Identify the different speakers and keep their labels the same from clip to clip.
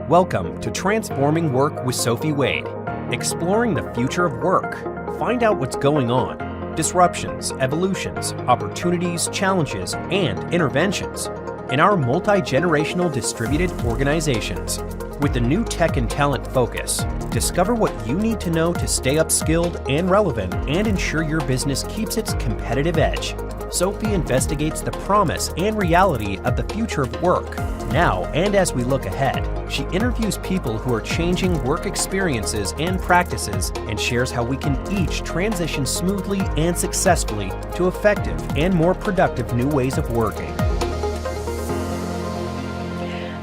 Speaker 1: Welcome to Transforming Work with Sophie Wade, exploring the future of work. Find out what's going on, disruptions, evolutions, opportunities, challenges, and interventions in our multi-generational distributed organizations. With the new tech and talent focus, discover what you need to know to stay upskilled and relevant and ensure your business keeps its competitive edge. Sophie investigates the promise and reality of the future of work. Now, and as we look ahead, she interviews people who are changing work experiences and practices and shares how we can each transition smoothly and successfully to effective and more productive new ways of working.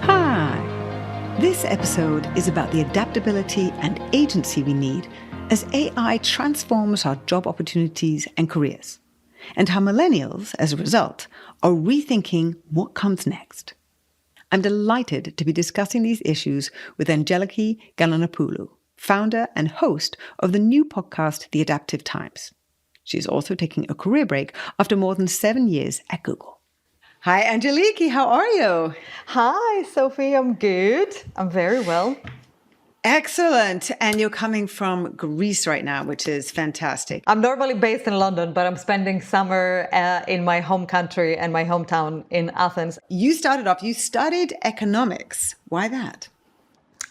Speaker 2: Hi! This episode is about the adaptability and agency we need as AI transforms our job opportunities and careers, and how millennials, as a result, are rethinking what comes next. I'm delighted to be discussing these issues with Angeliki Galanopoulou, founder and host of the new podcast, The Adaptive Times. She's also taking a career break after more than 7 years at Google. Hi, Angeliki, how are you?
Speaker 3: Hi, Sophie, I'm good. I'm very well.
Speaker 2: Excellent. And you're coming from Greece right now, which is fantastic.
Speaker 3: I'm normally based in London, but I'm spending summer in my home country and my hometown in Athens.
Speaker 2: You studied economics. Why that?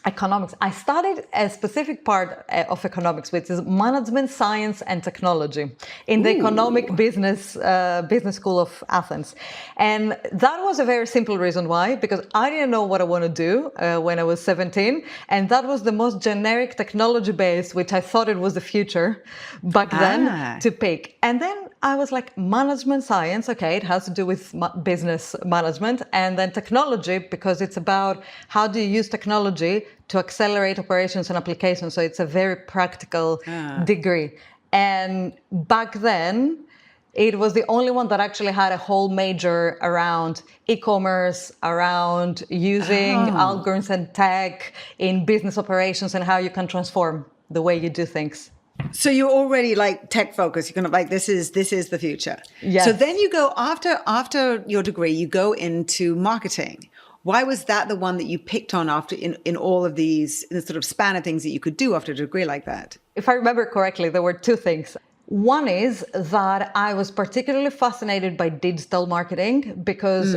Speaker 3: Economics. I studied a specific part of economics, which is management, science, and technology in the economic business school of Athens. And that was a very simple reason why, because I didn't know what I want to do when I was 17. And that was the most generic technology base, which I thought it was the future back then to pick. And then I was like, management science, okay, it has to do with business management, and then technology, because it's about how do you use technology to accelerate operations and applications. So it's a very practical degree. And back then, it was the only one that actually had a whole major around e-commerce, around using algorithms and tech in business operations and how you can transform the way you do things.
Speaker 2: So you're already like tech focused. You're kind of like, this is the future.
Speaker 3: Yes.
Speaker 2: So then you go after your degree, you go into marketing. Why was that the one that you picked on after in all of these, in the sort of span of things that you could do after a degree like that?
Speaker 3: If I remember correctly, there were two things. One is that I was particularly fascinated by digital marketing because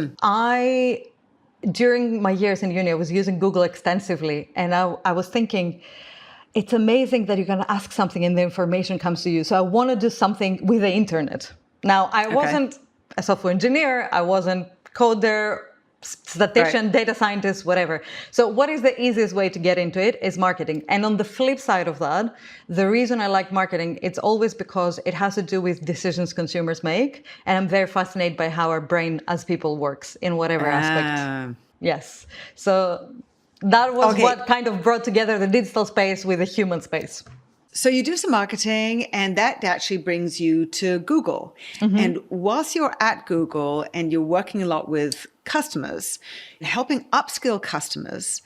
Speaker 3: during my years in uni, I was using Google extensively. And I was thinking, it's amazing that you can ask something and the information comes to you. So I want to do something with the internet. Now, I wasn't a software engineer. I wasn't coder, statistician, data scientist, whatever. So what is the easiest way to get into it is marketing. And on the flip side of that, the reason I like marketing, it's always because it has to do with decisions consumers make. And I'm very fascinated by how our brain as people works in whatever aspect. Yes. So that was what kind of brought together the digital space with the human space.
Speaker 2: So you do some marketing, and that actually brings you to Google. Mm-hmm. And whilst you're at Google and you're working a lot with customers, helping upskill customers,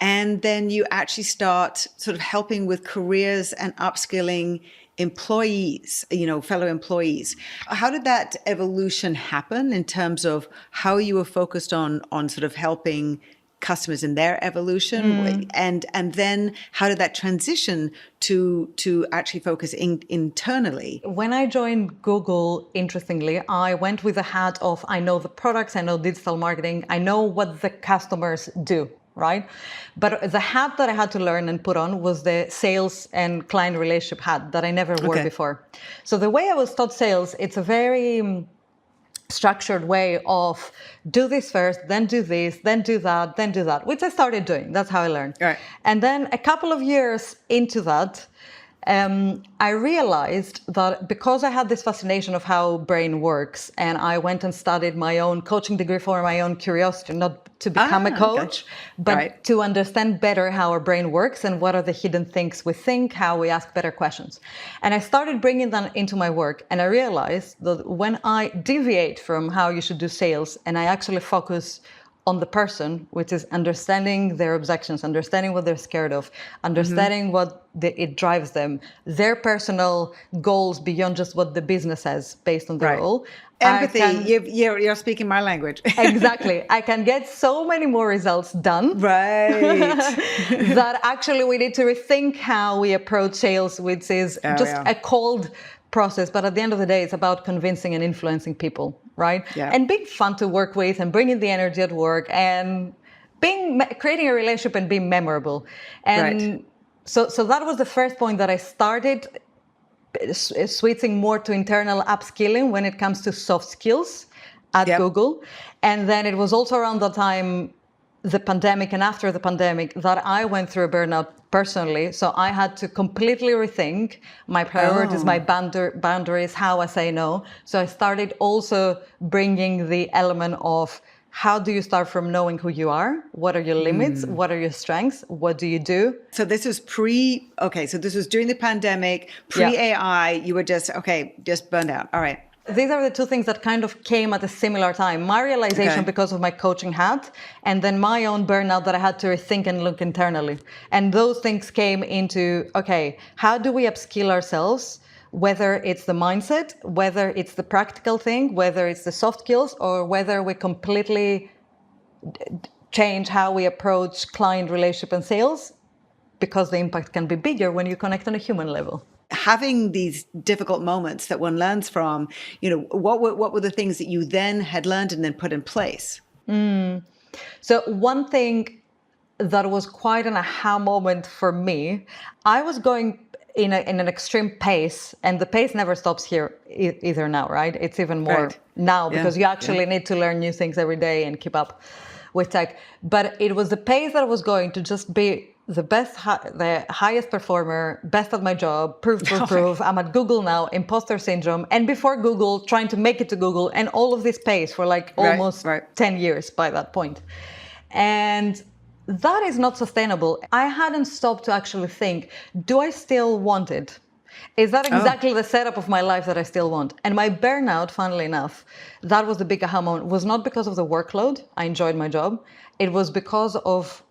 Speaker 2: and then you actually start sort of helping with careers and upskilling employees, fellow employees. How did that evolution happen in terms of how you were focused on sort of helping customers in their evolution, and then how did that transition to actually focus internally?
Speaker 3: When I joined Google, interestingly, I went with a hat of I know the products, I know digital marketing, I know what the customers do, right? But the hat that I had to learn and put on was the sales and client relationship hat that I never wore before. So the way I was taught sales, it's a very structured way of do this first, then do this, then do that, which I started doing. That's how I learned. Right. And then a couple of years into that, I realized that because I had this fascination of how brain works, and I went and studied my own coaching degree for my own curiosity, not to become a coach, but to understand better how our brain works and what are the hidden things we think, how we ask better questions. And I started bringing that into my work, and I realized that when I deviate from how you should do sales and I actually focus on the person, which is understanding their objections, understanding what they're scared of, understanding what it drives them, their personal goals beyond just what the business says based on their role.
Speaker 2: Empathy, you're speaking my language.
Speaker 3: Exactly. I can get so many more results done.
Speaker 2: Right.
Speaker 3: That actually we need to rethink how we approach sales, which is a cold process. But at the end of the day, it's about convincing and influencing people, right?
Speaker 2: Yeah.
Speaker 3: And being fun to work with and bringing the energy at work and creating a relationship and being memorable. And so that was the first point that I started switching more to internal upskilling when it comes to soft skills at Google. And then it was also around the time, the pandemic and after the pandemic, that I went through a burnout personally. So I had to completely rethink my priorities, my boundaries, how I say no. So I started also bringing the element of how do you start from knowing who you are? What are your limits? What are your strengths? What do you do?
Speaker 2: So this was so this was during the pandemic, pre-AI, you were just burned out. All right.
Speaker 3: These are the two things that kind of came at a similar time. My realization because of my coaching hat, and then my own burnout that I had to rethink and look internally. And those things came into, how do we upskill ourselves? Whether it's the mindset, whether it's the practical thing, whether it's the soft skills, or whether we completely change how we approach client relationship and sales, because the impact can be bigger when you connect on a human level.
Speaker 2: Having these difficult moments that one learns from, what were the things that you then had learned and then put in place?
Speaker 3: So one thing that was quite an aha moment for me, I was going in an extreme pace, and the pace never stops here either now, right? It's even more now because you actually need to learn new things every day and keep up with tech. But it was the pace that I was going to just be the best, the highest performer, best at my job, proof. I'm at Google now, imposter syndrome. And before Google, trying to make it to Google, and all of this pace for like almost 10 years by that point. And that is not sustainable. I hadn't stopped to actually think, do I still want it? Is that exactly the setup of my life that I still want? And my burnout, funnily enough, that was the big aha moment, was not because of the workload. I enjoyed my job. It was because of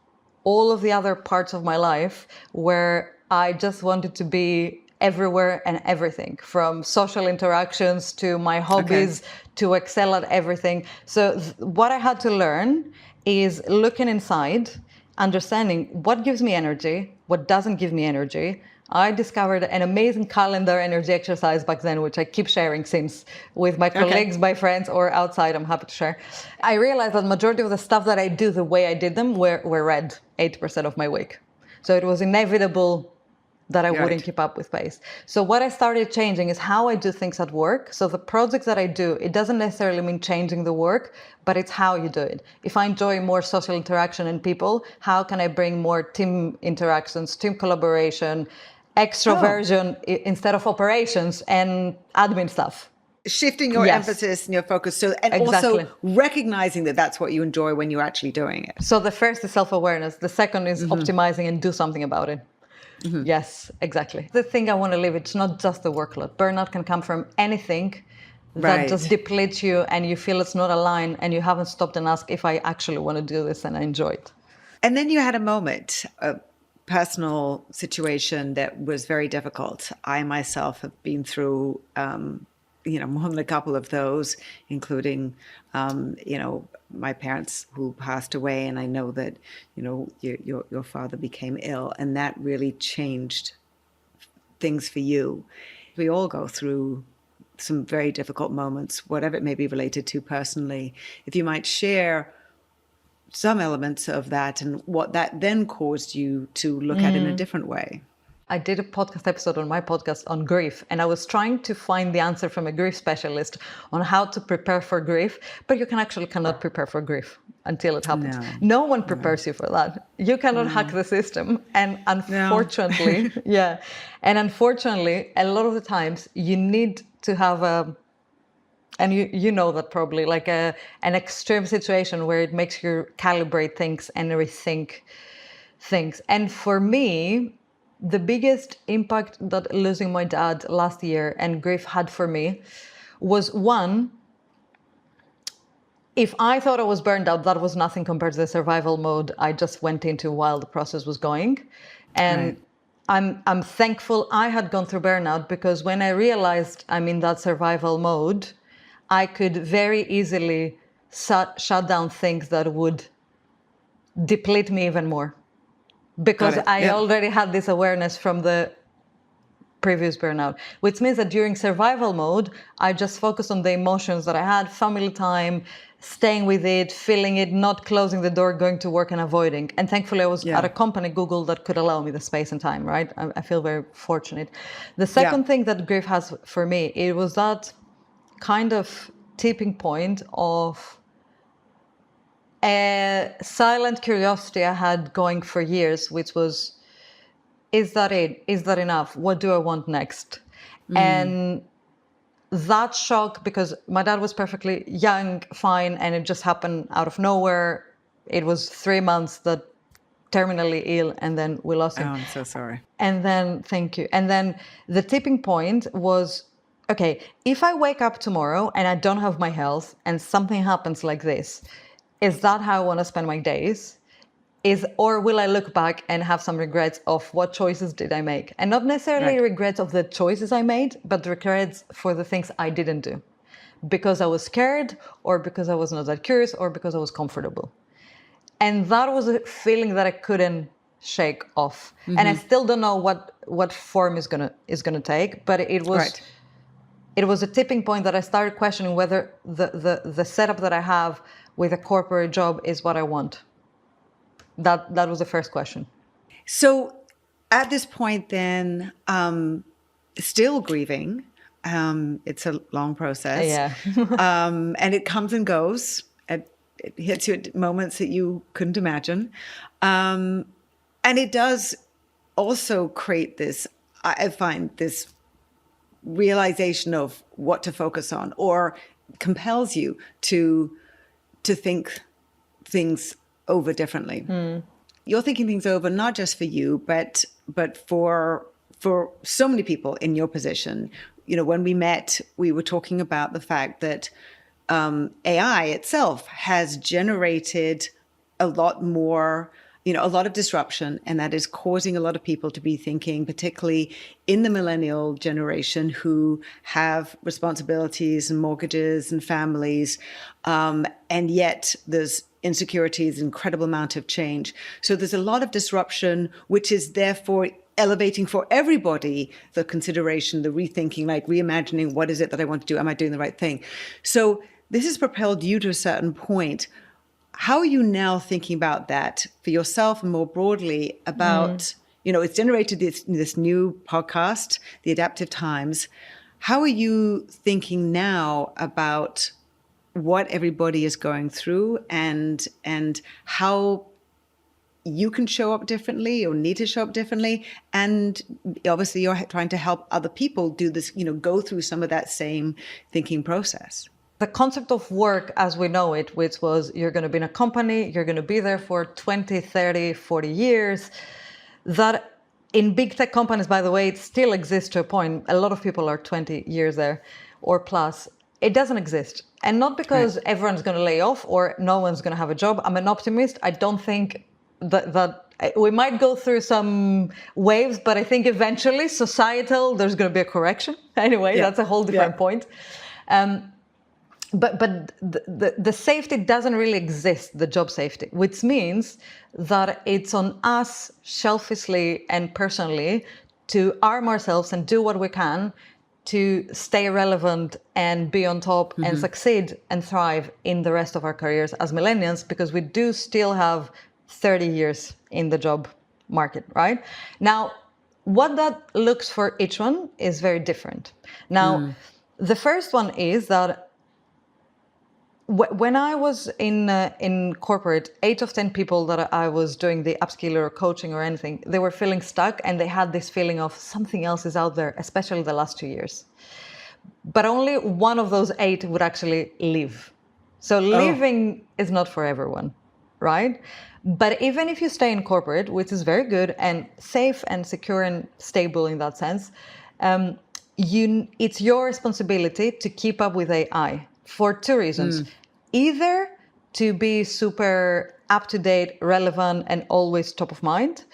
Speaker 3: all of the other parts of my life where I just wanted to be everywhere and everything, from social interactions to my hobbies to excel at everything. So what I had to learn is looking inside, understanding what gives me energy, what doesn't give me energy. I discovered an amazing calendar energy exercise back then, which I keep sharing since with my colleagues, my friends, or outside. I'm happy to share. I realized that majority of the stuff that I do the way I did them were red 80% of my week. So it was inevitable that I wouldn't keep up with pace. So what I started changing is how I do things at work. So the projects that I do, it doesn't necessarily mean changing the work, but it's how you do it. If I enjoy more social interaction and people, how can I bring more team interactions, team collaboration, extroversion instead of operations and admin stuff?
Speaker 2: Shifting your emphasis and your focus. So, and also recognizing that that's what you enjoy when you're actually doing it.
Speaker 3: So the first is self-awareness. The second is optimizing and do something about it. Yes, exactly. The thing I want to leave, it's not just the workload. Burnout can come from anything that just depletes you and you feel it's not aligned and you haven't stopped and asked if I actually want to do this and I enjoy it.
Speaker 2: And then you had a moment, a personal situation that was very difficult. I myself have been through, more than a couple of those, including, my parents who passed away. And I know that, your father became ill, and that really changed things for you. We all go through some very difficult moments, whatever it may be related to personally. If you might share some elements of that and what that then caused you to look at in a different way.
Speaker 3: I did a podcast episode on my podcast on grief, and I was trying to find the answer from a grief specialist on how to prepare for grief, but you cannot prepare for grief until it happens. No one prepares you for that. You cannot hack the system. And unfortunately, a lot of the times you need to have and you know that probably, like an extreme situation where it makes you calibrate things and rethink things. And for me, the biggest impact that losing my dad last year and grief had for me was, one, if I thought I was burned out, that was nothing compared to the survival mode I just went into while the process was going. And I'm thankful I had gone through burnout, because when I realized I'm in that survival mode, I could very easily shut down things that would deplete me even more. Because I already had this awareness from the previous burnout, which means that during survival mode, I just focused on the emotions that I had, family time, staying with it, feeling it, not closing the door, going to work and avoiding. And thankfully, I was at a company, Google, that could allow me the space and time, right? I feel very fortunate. The second thing that grief has for me, it was that kind of tipping point of a silent curiosity I had going for years, which was, is that it? Is that enough? What do I want next? And that shock, because my dad was perfectly young, fine, and it just happened out of nowhere. It was 3 months that terminally ill, and then we lost him.
Speaker 2: Oh, I'm so sorry.
Speaker 3: And then, thank you. And then the tipping point was, okay, if I wake up tomorrow and I don't have my health and something happens like this, is that how I want to spend my days? Or will I look back and have some regrets of what choices did I make? And not necessarily regrets of the choices I made, but regrets for the things I didn't do. Because I was scared, or because I was not that curious, or because I was comfortable. And that was a feeling that I couldn't shake off. And I still don't know what form is gonna take, but it was a tipping point that I started questioning whether the setup that I have with a corporate job is what I want. That was the first question.
Speaker 2: So at this point then, still grieving. It's a long process.
Speaker 3: Yeah.
Speaker 2: And it comes and goes. It hits you at moments that you couldn't imagine. And it does also create this, I find, this realization of what to focus on, or compels you to think things over differently. You're thinking things over not just for you, but for so many people in your position. You know, when we met, we were talking about the fact that AI itself has generated a lot more, a lot of disruption, and that is causing a lot of people to be thinking, particularly in the millennial generation, who have responsibilities and mortgages and families, and yet there's insecurities, incredible amount of change. So there's a lot of disruption, which is therefore elevating for everybody the consideration, the rethinking, like reimagining, what is it that I want to do? Am I doing the right thing? So this has propelled you to a certain point. How are you now thinking about that for yourself, and more broadly about, it's generated this new podcast, The Adaptive Times. How are you thinking now about what everybody is going through, and how you can show up differently or need to show up differently? And obviously you're trying to help other people do this, go through some of that same thinking process.
Speaker 3: The concept of work as we know it, which was you're going to be in a company, you're going to be there for 20, 30, 40 years, that in big tech companies, by the way, it still exists to a point. A lot of people are 20 years there or plus. It doesn't exist. And not because everyone's going to lay off or no one's going to have a job. I'm an optimist. I don't think that we might go through some waves, but I think eventually societal, there's going to be a correction. Anyway, that's a whole different point. But the safety doesn't really exist, the job safety, which means that it's on us selfishly and personally to arm ourselves and do what we can to stay relevant and be on top and succeed and thrive in the rest of our careers as millennials, because we do still have 30 years in the job market, right? Now, what that looks for each one is very different. Now, the first one is that when I was in corporate, 8 of 10 people that I was doing the upskill or coaching or anything, they were feeling stuck, and they had this feeling of something else is out there, especially the last 2 years. But only one of those 8 would actually leave. So leaving is not for everyone, right? But even if you stay in corporate, which is very good and safe and secure and stable in that sense, it's your responsibility to keep up with AI. For 2 reasons. either to be super up-to-date, relevant, and always top of mind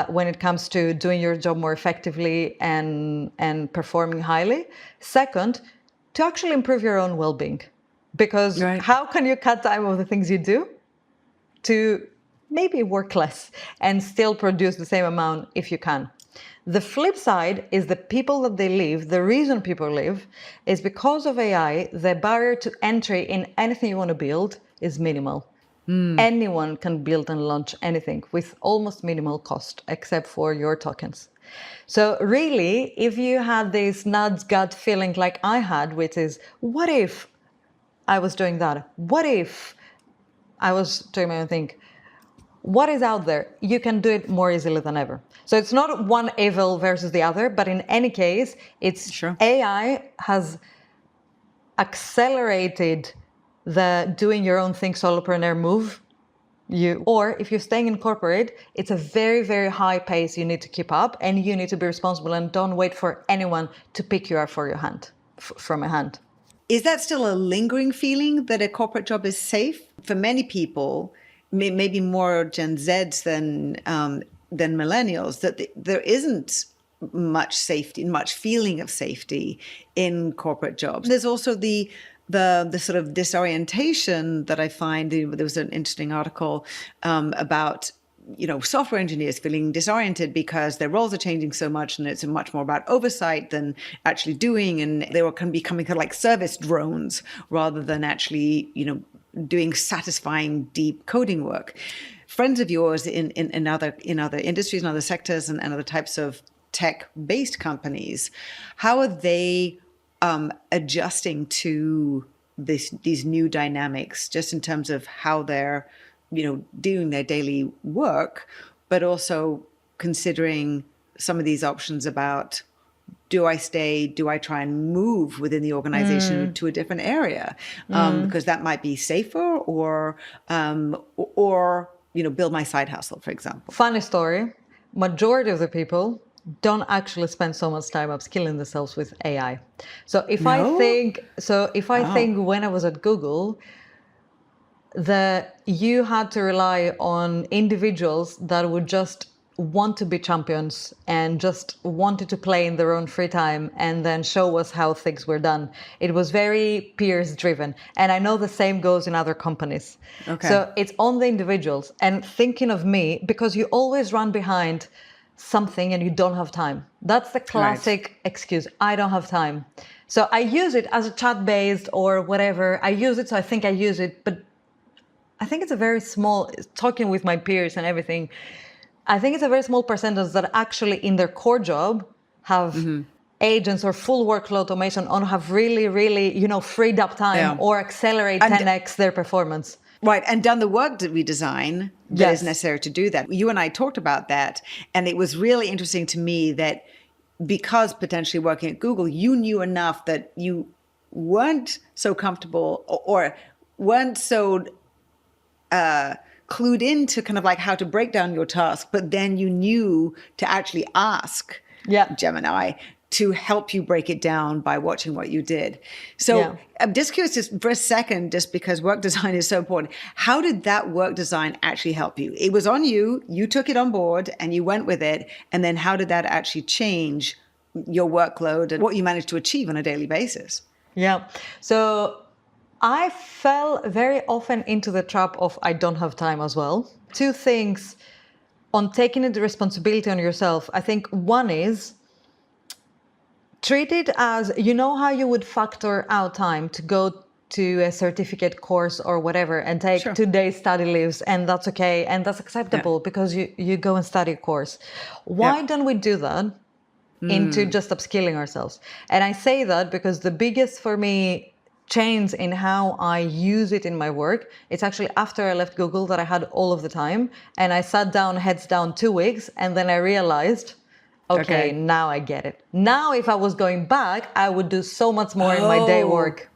Speaker 3: when it comes to doing your job more effectively and performing highly. Second, to actually improve your own well-being. Because how can you cut time of the things you do to maybe work less and still produce the same amount if you can? The flip side is the people that they leave, the reason people leave is because of AI, the barrier to entry in anything you want to build is minimal. Anyone can build and launch anything with almost minimal cost, except for your tokens. So really, if you had this nuts gut feeling like I had, which is, what if I was doing that? What if I was doing my own thing? What is out there? You can do it more easily than ever. So it's not one evil versus the other, but in any case, it's AI has accelerated the doing your own thing solopreneur move. Or if you're staying in corporate, it's a very, very high pace you need to keep up, and you need to be responsible and don't wait for anyone to pick you up for your hand, from a hand.
Speaker 2: Is that still a lingering feeling that a corporate job is safe? For many people, maybe more Gen Zs than millennials, that there isn't much safety, much feeling of safety in corporate jobs. There's also the sort of disorientation that I find. There was an interesting article about software engineers feeling disoriented because their roles are changing so much, and it's much more about oversight than actually doing, and they were kind of becoming kind of like service drones rather than actually doing satisfying deep coding work. Friends of yours in other industries and other sectors and other types of tech-based companies, how are they adjusting to these new dynamics, just in terms of how they're doing their daily work, but also considering some of these options about, do I stay? Do I try and move within the organization to a different area? Because that might be safer, or build my side hustle, for example.
Speaker 3: Funny story. Majority of the people don't actually spend so much time upskilling themselves with AI. So if I think when I was at Google, you had to rely on individuals that would just want to be champions and just wanted to play in their own free time and then show us how things were done. It was very peers driven. And I know the same goes in other companies. Okay. So it's on the individuals. And thinking of me, because you always run behind something and you don't have time. That's the classic excuse. I don't have time. So I use it as a chat-based or whatever. I use it, so I think I use it. But I think it's a very small, talking with my peers and everything, I think it's a very small percentage that actually in their core job have agents or full workload automation on, have really, really, freed up time or accelerate 10x their performance.
Speaker 2: Right. And done the work that redesign that is necessary to do that. You and I talked about that. And it was really interesting to me that because potentially working at Google, you knew enough that you weren't so comfortable or weren't so clued into kind of like how to break down your task, but then you knew to actually ask Gemini to help you break it down by watching what you did. So I'm just curious, just for a second, just because work design is so important, how did that work design actually help you? It was on you, you took it on board and you went with it. And then how did that actually change your workload and what you managed to achieve on a daily basis?
Speaker 3: Yeah. So I fell very often into the trap of I don't have time as well. Two things on taking the responsibility on yourself. I think one is treat it as, how you would factor out time to go to a certificate course or whatever and take 2 days study leaves, and that's okay and that's acceptable because you go and study a course. Why don't we do that into just upskilling ourselves? And I say that because the biggest for me change in how I use it in my work, it's actually after I left Google that I had all of the time, and I sat down, heads down 2 weeks, and then I realized, okay, now I get it. Now if I was going back, I would do so much more in my day work.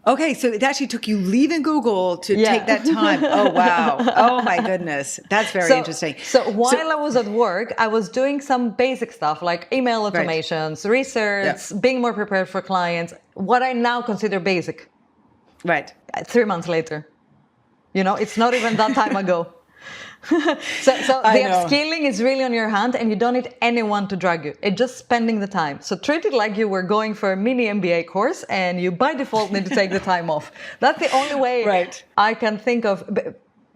Speaker 2: Okay, so it actually took you leaving Google to take that time. Oh, wow. Oh, my goodness. That's very interesting.
Speaker 3: So while I was at work, I was doing some basic stuff like email automations, research, being more prepared for clients, what I now consider basic.
Speaker 2: Right.
Speaker 3: 3 months later. It's not even that time ago. So the upskilling is really on your hand, and you don't need anyone to drag you. It's just spending the time. So treat it like you were going for a mini MBA course, and you by default need to take the time off. That's the only way I can think of,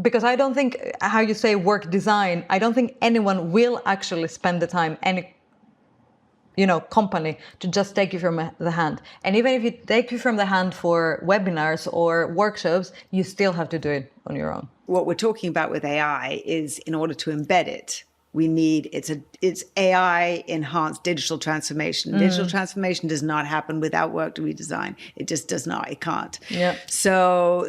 Speaker 3: because I don't think, how you say work design, I don't think anyone will actually spend the time, any company, to just take you from the hand. And even if you take you from the hand for webinars or workshops, you still have to do it on your own.
Speaker 2: What we're talking about with AI is, in order to embed it, we need, it's AI enhanced digital transformation. Digital transformation does not happen without work to redesign. It just does not. It can't.
Speaker 3: Yeah.
Speaker 2: So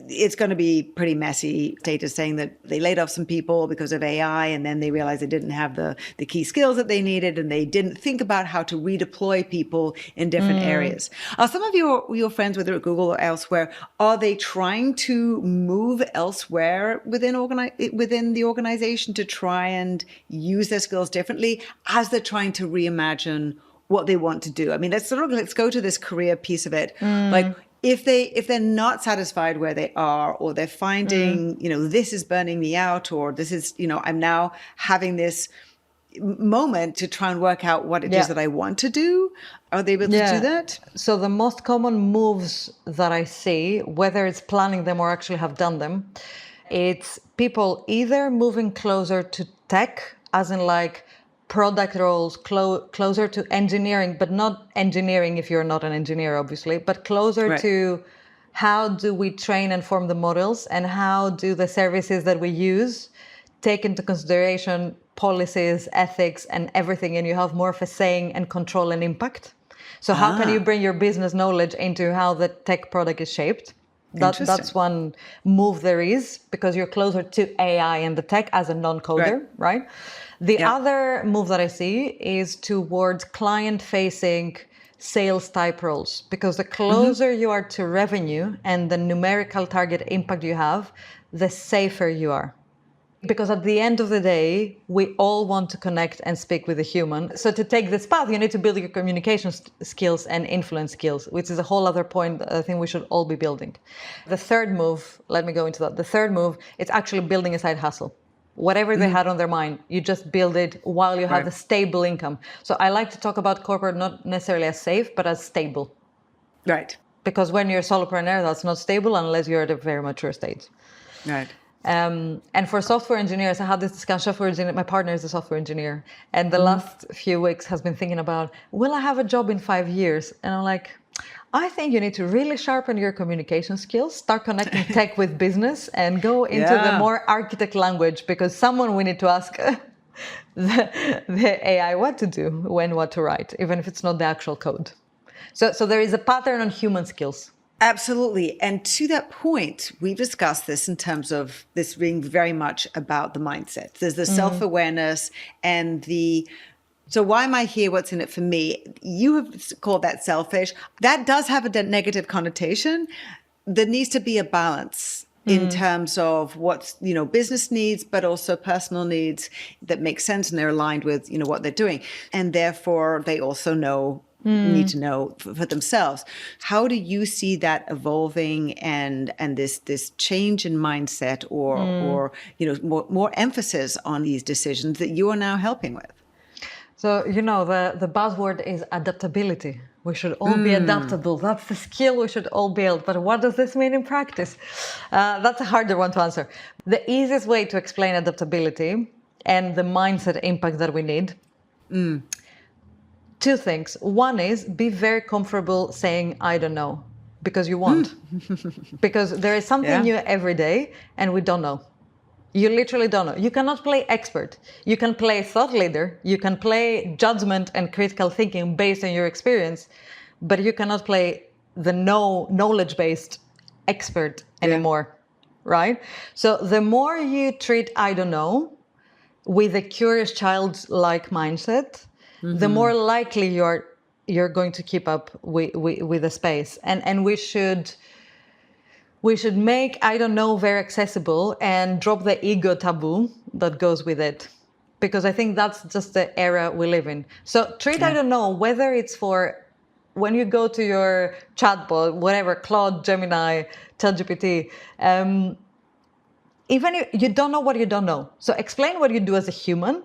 Speaker 2: it's going to be pretty messy. Data saying that they laid off some people because of AI, and then they realized they didn't have the key skills that they needed, and they didn't think about how to redeploy people in different areas. Are some of your friends, whether at Google or elsewhere, are they trying to move elsewhere within the organization to try and use their skills differently as they're trying to reimagine what they want to do? I mean, let's go to this career piece of it. Like, if they're not satisfied where they are, or they're finding, this is burning me out, or this is, I'm now having this moment to try and work out what it is that I want to do, are they able to do that?
Speaker 3: So the most common moves that I see, whether it's planning them or actually have done them, it's people either moving closer to tech, as in like product roles, closer to engineering, but not engineering if you're not an engineer, obviously, but closer to how do we train and form the models, and how do the services that we use take into consideration policies, ethics, and everything, and you have more of a saying and control and impact. So how can you bring your business knowledge into how the tech product is shaped? That's one move there is, because you're closer to AI and the tech as a non-coder, right? The other move that I see is towards client-facing sales type roles, because the closer you are to revenue and the numerical target impact you have, the safer you are. Because at the end of the day, we all want to connect and speak with a human. So to take this path, you need to build your communication skills and influence skills, which is a whole other point that I think we should all be building. The third move, let me go into that. The third move, it's actually building a side hustle. Whatever they had on their mind, you just build it while you have a stable income. So I like to talk about corporate not necessarily as safe, but as stable.
Speaker 2: Right.
Speaker 3: Because when you're a solopreneur, that's not stable unless you're at a very mature stage.
Speaker 2: Right.
Speaker 3: And for software engineers, I had this discussion. My partner is a software engineer, and the last few weeks has been thinking about, will I have a job in 5 years? And I'm like, I think you need to really sharpen your communication skills, start connecting tech with business, and go into the more architect language, because someone we need to ask the AI what to do, when, what to write, even if it's not the actual code. So there is a pattern on human skills.
Speaker 2: Absolutely. And to that point, we've discussed this in terms of this being very much about the mindset. There's the self-awareness and so why am I here? What's in it for me? You have called that selfish. That does have a negative connotation. There needs to be a balance in terms of what's, business needs, but also personal needs that make sense, and they're aligned with, what they're doing. And therefore, they also need to know for themselves. How do you see that evolving, and this change in mindset, or more emphasis on these decisions that you are now helping with?
Speaker 3: So the buzzword is adaptability. We should all be adaptable. That's the skill we should all build. But what does this mean in practice? That's a harder one to answer. The easiest way to explain adaptability and the mindset impact that we need. Two things. One is be very comfortable saying, I don't know, because you won't. Because there is something new every day, and we don't know. You literally don't know. You cannot play expert. You can play thought leader. You can play judgment and critical thinking based on your experience, but you cannot play the knowledge-based expert anymore, right? So the more you treat I don't know with a curious childlike mindset, the more likely you're going to keep up with the space. And we should make I don't know very accessible and drop the ego taboo that goes with it. Because I think that's just the era we live in. So treat I don't know, whether it's for when you go to your chatbot, whatever, Claude, Gemini, ChatGPT, even if you don't know what you don't know. So explain what you do as a human.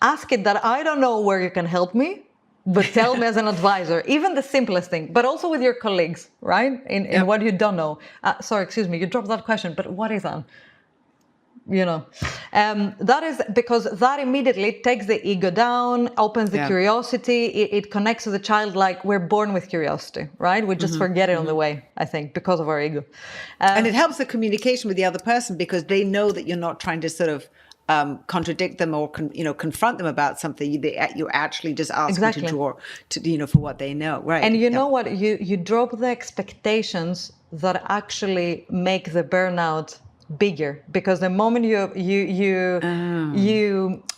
Speaker 3: Ask it that I don't know where you can help me, but tell me as an advisor, even the simplest thing, but also with your colleagues, right? In what you don't know. Sorry, excuse me, you dropped that question, but what is that? That is because that immediately takes the ego down, opens the curiosity. It connects to the child like we're born with curiosity, right? We just forget it on the way, I think, because of our ego.
Speaker 2: And it helps the communication with the other person because they know that you're not trying to sort of contradict them or confront them about something. You're actually just asking to draw for what they know, right?
Speaker 3: And you know what? You drop the expectations that actually make the burnout bigger, because the moment you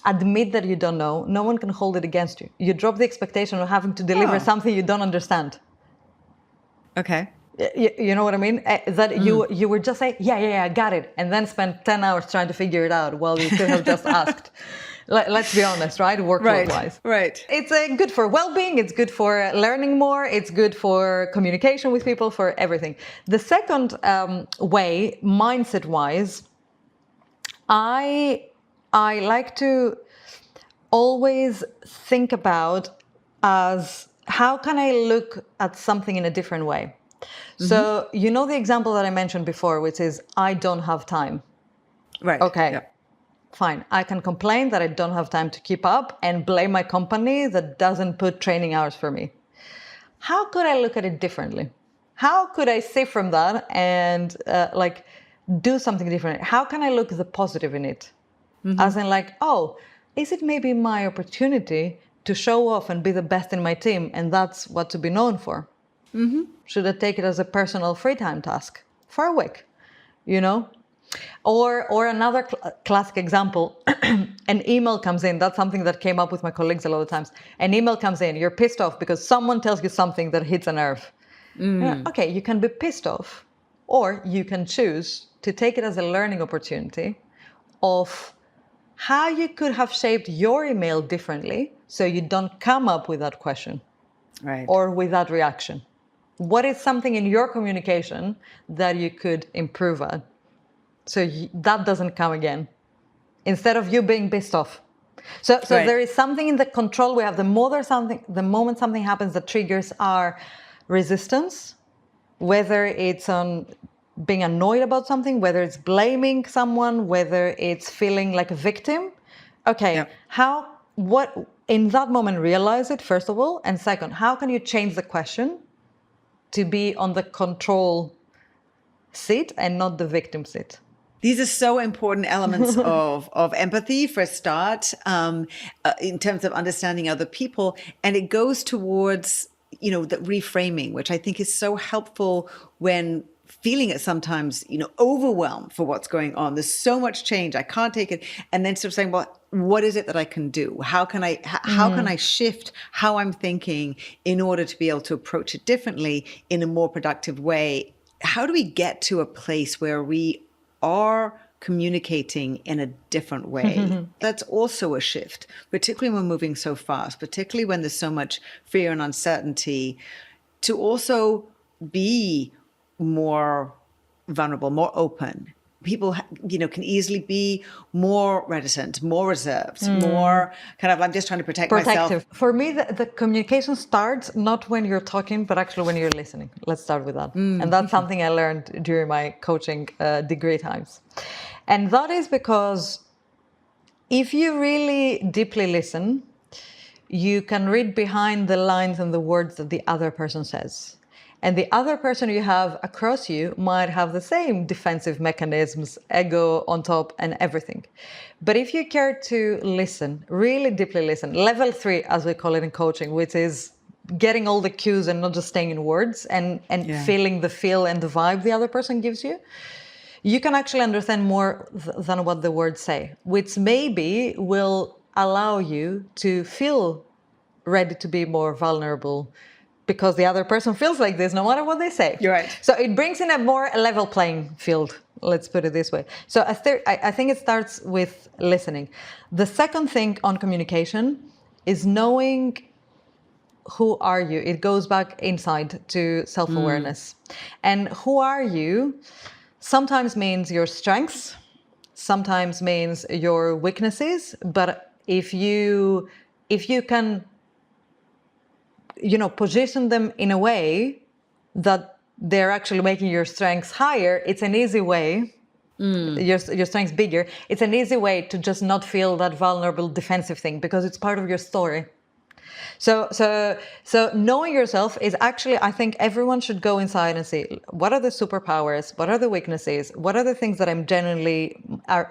Speaker 3: admit that you don't know, no one can hold it against you. You drop the expectation of having to deliver something you don't understand.
Speaker 2: Okay.
Speaker 3: You know what I mean? That you were just saying, yeah, I got it, and then spend 10 hours trying to figure it out while you could have just asked. Let's be honest, right? Workload-wise.
Speaker 2: Right.
Speaker 3: It's good for well-being. It's good for learning more. It's good for communication with people, for everything. The second way, mindset-wise, I like to always think about as how can I look at something in a different way? So you know the example that I mentioned before, which is I don't have time.
Speaker 2: Right.
Speaker 3: Okay.
Speaker 2: Yeah.
Speaker 3: Fine. I can complain that I don't have time to keep up and blame my company that doesn't put training hours for me. How could I look at it differently? How could I see from that and do something different? How can I look the positive in it? As in is it maybe my opportunity to show off and be the best in my team, and that's what to be known for? Should I take it as a personal free time task for a week? Or another classic example, an email comes in. That's something that came up with my colleagues a lot of times. An email comes in, you're pissed off because someone tells you something that hits a nerve. Okay, you can be pissed off, or you can choose to take it as a learning opportunity of how you could have shaped your email differently so you don't come up with that question or with that reaction. What is something in your communication that you could improve at? So that doesn't come again, instead of you being pissed off. So there is something in the control we have. The moment something happens that triggers our resistance, whether it's on being annoyed about something, whether it's blaming someone, whether it's feeling like a victim. Okay, what in that moment realize it, first of all, and second, how can you change the question to be on the control seat and not the victim seat?
Speaker 2: These are so important elements of empathy for a start, in terms of understanding other people. And it goes towards, the reframing, which I think is so helpful when feeling it sometimes, overwhelmed for what's going on. There's so much change. I can't take it. And then sort of saying, well, what is it that I can do? How can I shift how I'm thinking in order to be able to approach it differently in a more productive way? How do we get to a place where we are communicating in a different way? That's also a shift, particularly when we're moving so fast, particularly when there's so much fear and uncertainty, to also be more vulnerable, more open. People, can easily be more reticent, more reserved, more kind of, I'm just trying to protect myself.
Speaker 3: For me, the communication starts not when you're talking, but actually when you're listening. Let's start with that. And that's something I learned during my coaching degree times. And that is because if you really deeply listen, you can read behind the lines and the words that the other person says. And the other person you have across you might have the same defensive mechanisms, ego on top and everything. But if you care to listen, really deeply listen, level 3, as we call it in coaching, which is getting all the cues and not just staying in words and feeling the feel and the vibe the other person gives you, you can actually understand more than what the words say, which maybe will allow you to feel ready to be more vulnerable, because the other person feels like this no matter what they say.
Speaker 2: You're right.
Speaker 3: So it brings in a more level playing field, let's put it this way. So I think it starts with listening. The second thing on communication is knowing who are you? It goes back inside to self-awareness. And who are you sometimes means your strengths, sometimes means your weaknesses. But if you can, position them in a way that they're actually making your strengths higher, it's an easy way. Your strengths bigger. It's an easy way to just not feel that vulnerable defensive thing, because it's part of your story. So knowing yourself is actually, I think everyone should go inside and see, what are the superpowers, what are the weaknesses, what are the things that I'm genuinely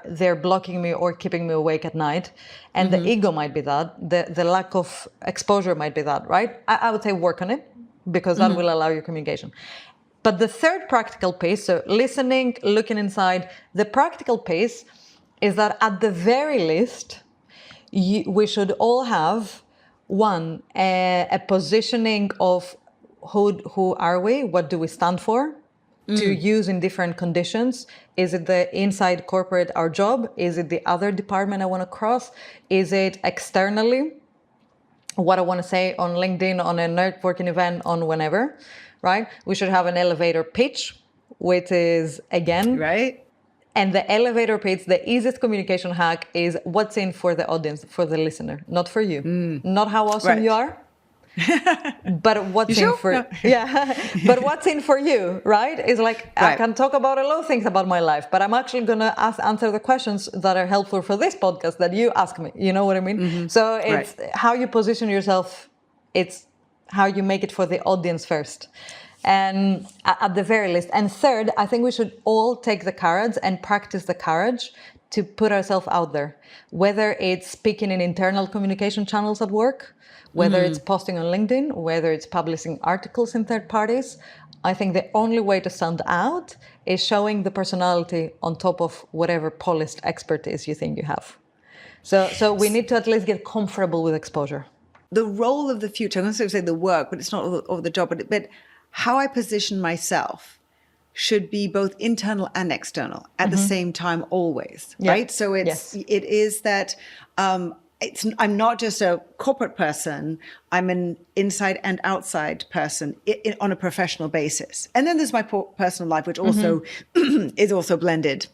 Speaker 3: they're blocking me or keeping me awake at night. And the ego might be that, the lack of exposure might be that, right? I would say work on it, because that will allow your communication. But the third practical piece, so listening, looking inside, the practical piece is that at the very least, we should all have a positioning of who are we, what do we stand for, to use in different conditions. Is it the inside corporate, our job? Is it the other department I want to cross? Is it externally, what I want to say on LinkedIn, on a networking event, on whenever, right? We should have an elevator pitch, which is, again,
Speaker 2: right.
Speaker 3: And the elevator pitch, the easiest communication hack is what's in for the audience, for the listener, not for you. Not how awesome you are, but what's in for but what's in for you, right? Is like, I can talk about a lot of things about my life, but I'm actually going to answer the questions that are helpful for this podcast that you ask me. You know what I mean? So it's how you position yourself. It's how you make it for the audience first. And at the very least. And third, I think we should all take the courage and practice the courage to put ourselves out there, whether it's speaking in internal communication channels at work, whether it's posting on LinkedIn, whether it's publishing articles in third parties. I think the only way to stand out is showing the personality on top of whatever polished expertise you think you have. So we need to at least get comfortable with exposure.
Speaker 2: The role of the future, I'm going to say the work, but it's not all the job, but how I position myself should be both internal and external at the same time, always, right? So it is that I'm not just a corporate person, I'm an inside and outside person on a professional basis. And then there's my personal life, which also is also blended,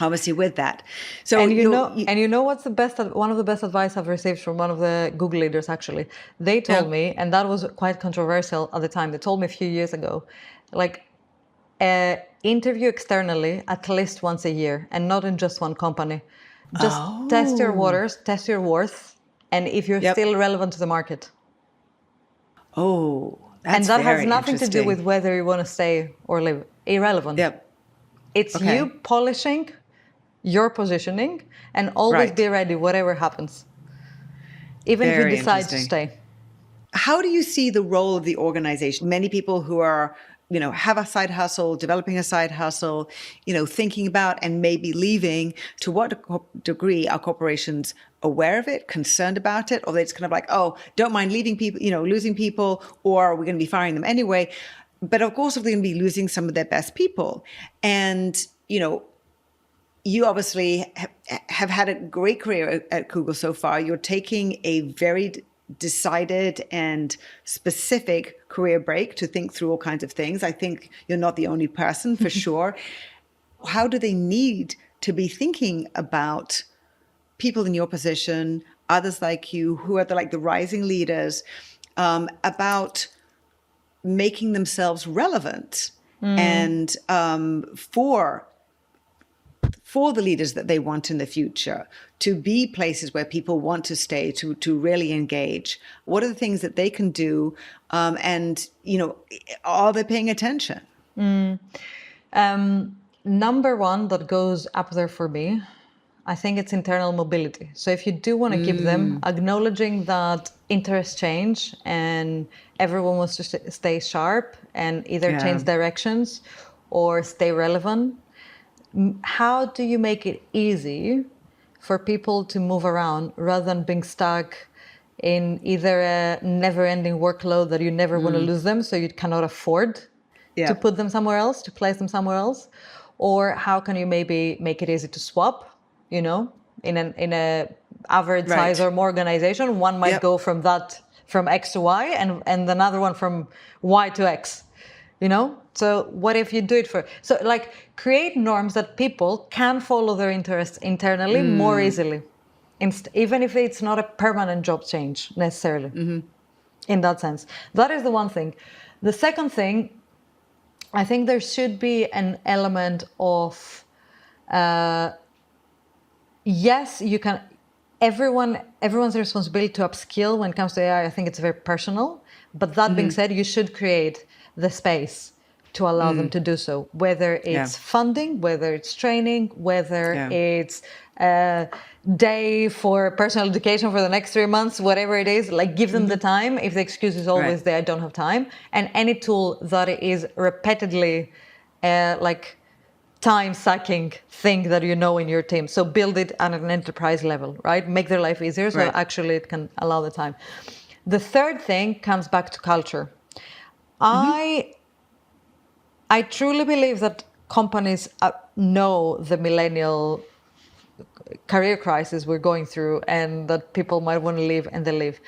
Speaker 2: obviously, with that. So
Speaker 3: you know what's one of the best advice I've received from one of the Google leaders, actually. They told me, and that was quite controversial at the time, they told me a few years ago, like, interview externally at least once a year, and not in just one company. Just test your waters, test your worth, and if you're still relevant to the market.
Speaker 2: Oh, that's
Speaker 3: And that
Speaker 2: very
Speaker 3: has nothing to do with whether you want to stay or live. Irrelevant. It's you polishing your positioning and always be ready, whatever happens. Even if you decide to stay.
Speaker 2: How do you see the role of the organization? Many people who are, have a side hustle, developing a side hustle, thinking about and maybe leaving, to what degree are corporations aware of it, concerned about it, or they just kind of like, oh, don't mind leaving people, losing people, or we're going to be firing them anyway. But of course, they're going to be losing some of their best people. And, you obviously have had a great career at Google so far. You're taking a very decided and specific career break to think through all kinds of things. I think you're not the only person, for sure. How do they need to be thinking about people in your position, others like you, who are the rising leaders, about making themselves relevant and for the leaders that they want in the future, to be places where people want to stay, to really engage? What are the things that they can do? And, are they paying attention?
Speaker 3: Number one that goes up there for me, I think it's internal mobility. So if you do want to give them, acknowledging that interests change and everyone wants to stay sharp and either change directions or stay relevant, how do you make it easy for people to move around rather than being stuck in either a never-ending workload that you never want to lose them, so you cannot afford to put them somewhere else, to place them somewhere else? Or how can you maybe make it easy to swap, in a average size or more organization? One might go from that from X to Y and another one from Y to X, you know? So what if you do it so like create norms that people can follow their interests internally more easily, even if it's not a permanent job change necessarily. In that sense, that is the one thing. The second thing, I think there should be an element of, yes, you can, everyone's responsibility to upskill when it comes to AI. I think it's very personal, but that being said, you should create the space to allow them to do so, whether it's funding, whether it's training, whether it's a day for personal education for the next 3 months, whatever it is, like give them the time. If the excuse is always there, I don't have time. And any tool that is repeatedly like time-sucking thing that you know in your team. So build it at an enterprise level, right? Make their life easier so actually it can allow the time. The third thing comes back to culture. I truly believe that companies know the millennial career crisis we're going through and that people might want to leave and they leave.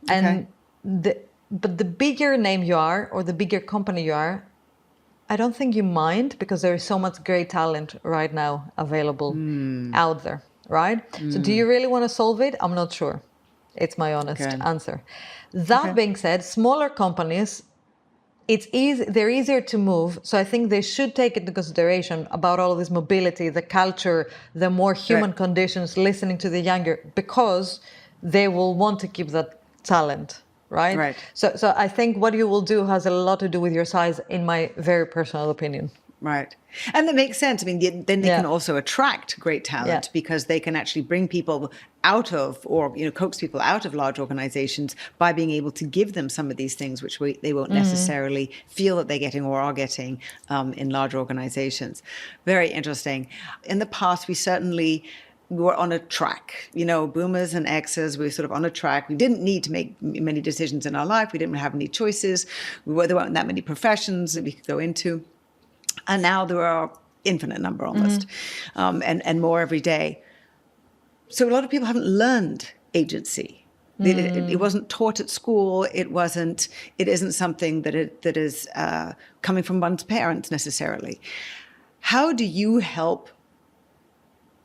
Speaker 3: And but the bigger name you are or the bigger company you are, I don't think you mind because there is so much great talent right now available out there, right? So do you really want to solve it? I'm not sure. It's my honest answer. That being said, smaller companies, they're easier to move. So I think they should take into consideration about all of this mobility, the culture, the more human conditions, listening to the younger, because they will want to keep that talent, right? So I think what you will do has a lot to do with your size, in my very personal opinion.
Speaker 2: Right. And that makes sense. I mean, then they can also attract great talent because they can actually bring people out of, or, you know, coax people out of large organizations by being able to give them some of these things, which they won't necessarily feel that they're getting or are getting in large organizations. Very interesting. In the past, we were on a track, you know, boomers and Xers, we were sort of on a track. We didn't need to make many decisions in our life. We didn't have any choices. There weren't that many professions that we could go into. And now there are infinite number almost, and more every day. So a lot of people haven't learned agency. It wasn't taught at school. It isn't something that is coming from one's parents necessarily. How do you help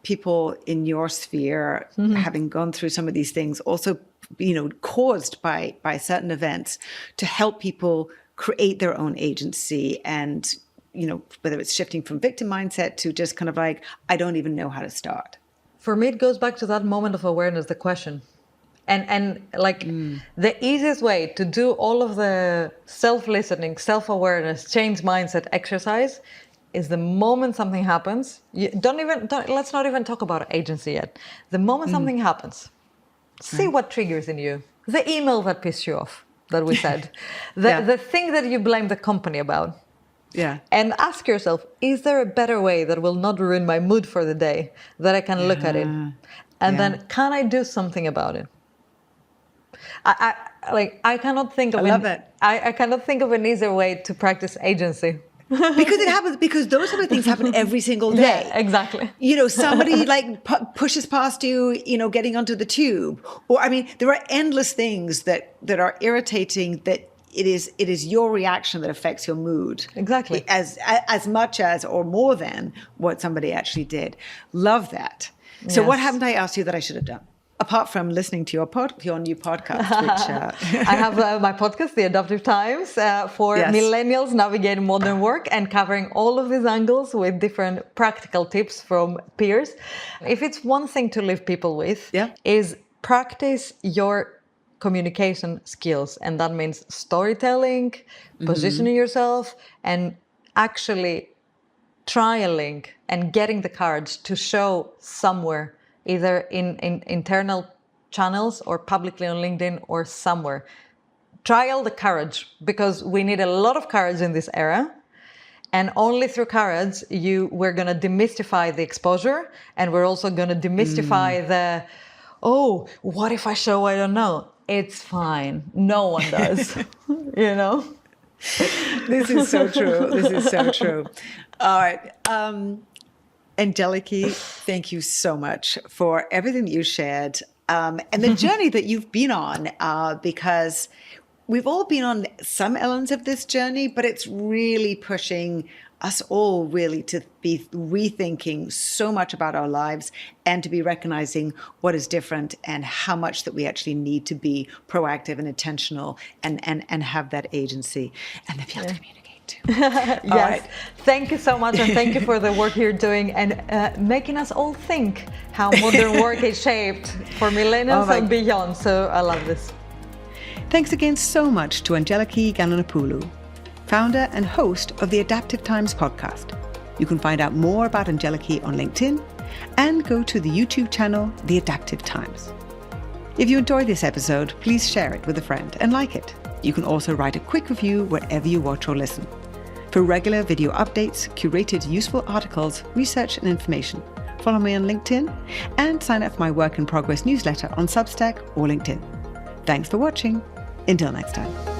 Speaker 2: people in your sphere, having gone through some of these things, also, you know, caused by certain events, to help people create their own agency and, you know, whether it's shifting from victim mindset to just kind of like, I don't even know how to start?
Speaker 3: For me, it goes back to that moment of awareness, the question. And like the easiest way to do all of the self-listening, self-awareness, change mindset exercise is the moment something happens. Let's not even talk about agency yet. The moment something happens, see what triggers in you. The email that pissed you off, that we said. The thing that you blame the company about.
Speaker 2: Yeah.
Speaker 3: And ask yourself, is there a better way that will not ruin my mood for the day, that I can look at it? And then, can I do something about it? I cannot think of I cannot think of an easier way to practice agency.
Speaker 2: Because it happens, because those sort of things happen every single day.
Speaker 3: Yeah, exactly.
Speaker 2: You know, somebody like pushes past you, you know, getting onto the tube. Or, I mean, there are endless things that are irritating, that it is your reaction that affects your mood.
Speaker 3: Exactly.
Speaker 2: As much as or more than what somebody actually did. Love that. So what haven't I asked you that I should have done? Apart from listening to your new podcast, which...
Speaker 3: I have my podcast, The Adaptive Times, for millennials navigating modern work and covering all of these angles with different practical tips from peers. If it's one thing to leave people with, is practice your communication skills. And that means storytelling, positioning yourself, and actually trialing and getting the courage to show somewhere, either in internal channels or publicly on LinkedIn or somewhere. Trial the courage, because we need a lot of courage in this era. And only through courage, we're going to demystify the exposure, and we're also going to demystify the, what if I show I don't know? It's fine. No one does, you know?
Speaker 2: This is so true. This is so true. All right. Angeliki, thank you so much for everything that you shared and the journey that you've been on, because we've all been on some elements of this journey, but it's really pushing us all really to be rethinking so much about our lives and to be recognizing what is different and how much that we actually need to be proactive and intentional and have that agency and then be able to communicate.
Speaker 3: Yes.
Speaker 2: Right.
Speaker 3: Thank you so much, and thank you for the work you're doing and making us all think how modern work is shaped for millennials and beyond. So I love this.
Speaker 2: Thanks again so much to Angeliki Galanopoulou, founder and host of the Adaptive Times podcast. You can find out more about Angeliki on LinkedIn and go to the YouTube channel, The Adaptive Times. If you enjoyed this episode, please share it with a friend and like it. You can also write a quick review wherever you watch or listen. For regular video updates, curated useful articles, research and information, follow me on LinkedIn and sign up for my Work in Progress newsletter on Substack or LinkedIn. Thanks for watching. Until next time.